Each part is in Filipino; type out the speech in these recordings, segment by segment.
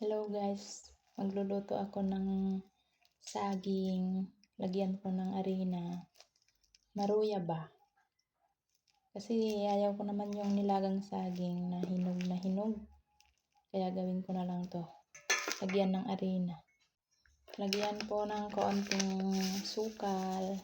Hello guys, magluluto ako ng saging, lagyan ko ng arena. Maruya ba? Kasi ayaw ko naman yung nilagang saging na hinog. Kaya gawin ko na lang to. Lagyan ng arena. Lagyan po ng kaunting sukal.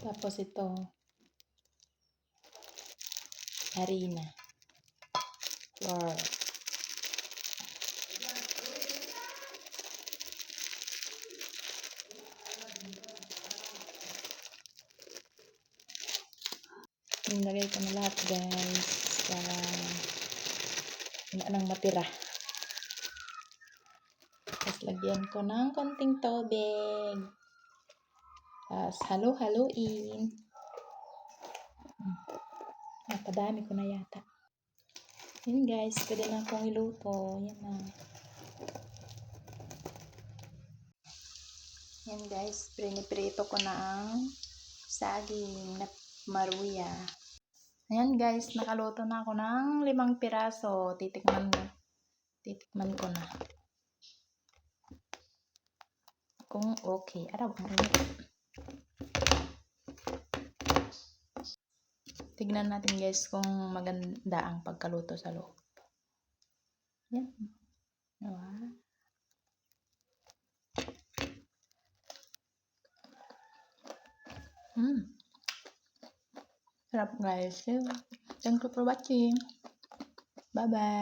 Tapos ito, harina, flour. Nilagay ko na lahat guys para wala nang matira. Tapos lagyan ko ng konting tubig. Tapos halo-haluin. Napadami ko na yata. Yun guys, pwede na akong iluto. Yan na. Yan guys, piniprito ko na ang saging na maruya. Ayan guys, nakaluto na ako ng 5 piraso. Titikman ko na. Kung okay. Araw, ang init. Tignan natin guys kung maganda ang pagkaluto sa loob. Yan. Wow. Sarap guys. Thank you for watching. Bye-bye.